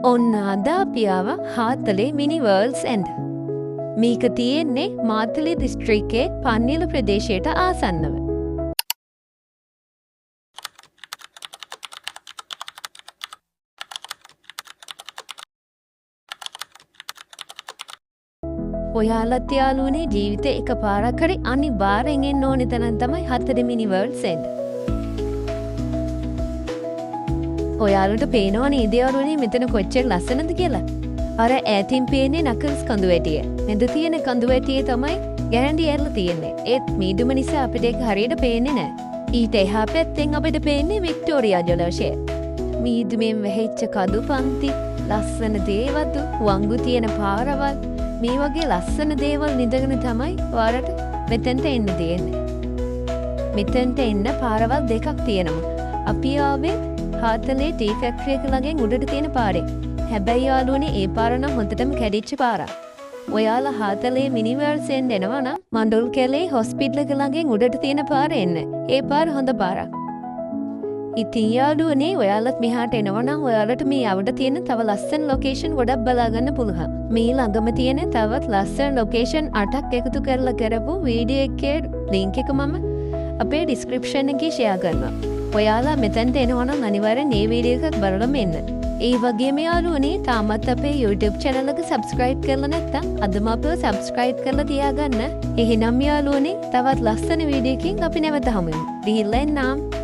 ඔන්න අද අපි ආව හාතලේ මිනි වර්ල්ඩ්ස් එන්ඩ්. මේක තියෙන්නේ මාතලේ දිස්ත්‍රික්කයේ පන්නිල ප්‍රදේශයට ආසන්නව. ඔයාලත් යාළුවනේ ජීවිතේ එකපාරක් හරි අනිවාර්යෙන් එන්න ඕනේ තැන තමයි හතර මිනි වර්ල්ඩ්ස් එන්ඩ්. ඔයාලට පේනවා නේද යාළුවනේ මෙතන කොච්චර ලස්සනද කියලා? අර ඈතින් පේන්නේ නකල්ස් කඳු වැටිය. මෙද තියෙන කඳු වැටියේ තමයි ගැරන්ඩි ඇරලා තියෙන්නේ. ඒත් මීදුම නිසා අපිට ඒක හරියට පේන්නේ නැහැ. ඊට එහා පැත්තෙන් අපිට පේන්නේ වික්ටෝරියා ජලාශය. මීදුමෙන් වැහිච්ච කඳු පන්ති, ලස්සන දේවදු, වංගු තියෙන පාරවල්, මේ වගේ ලස්සන දේවල් නිදගෙන තමයි ඔයාලට මෙතෙන්ට එන්න තියෙන්නේ. මෙතෙන්ට එන්න පාරවල් දෙකක් තියෙනවා. අපි ආවේ හාතලේ ටී ෆැක්ටරි එක ළඟින් උඩට තියෙන පාරේ. හැබැයි යාළුවනේ ඒ පාර නම් හොඳටම කැඩිච්ච පාරක්. ඔයාලා හාතලේ මිනි වර්ල්ඩ්ස් එන්න එනවා නම් මණ්ඩොල් කැලේ හොස්පිටල් එක ළඟින් උඩට තියෙන පාරේ එන්න. ඒ පාර හොඳ පාරක්. ඉතින් යාළුවනේ ඔයාලත් මෙහාට එනවා නම් ඔයාලට මේ අවුඩ තියෙන තව ලස්සන ලොකේෂන් ගොඩක් බලා ගන්න පුළුවන්. මේ ළඟම තියෙන තවත් ලස්සන ලොකේෂන් 8ක් එකතු කරලා කරපු වීඩියෝ එකේ ලින්ක් එක මම අපේ ඩිස්ක්‍රිප්ෂන් එකේ ෂෙයා කරනවා. ඔයාලා මෙතැන්ට එනවා නම් අනිවාර්යෙන් මේ වීඩියෝ එකක් බලලම එන්න. ඒ වගේම යාළුවනේ තාමත් අපේ YouTube channel එක subscribe කරලා නැත්නම් අදම අපිව subscribe කරලා තියාගන්න. එහෙනම් යාළුවනේ තවත් ලස්සන වීඩියෝ එකකින් අපි නැවත හමු වෙමු. ගිහිල්ලා එන්නම්.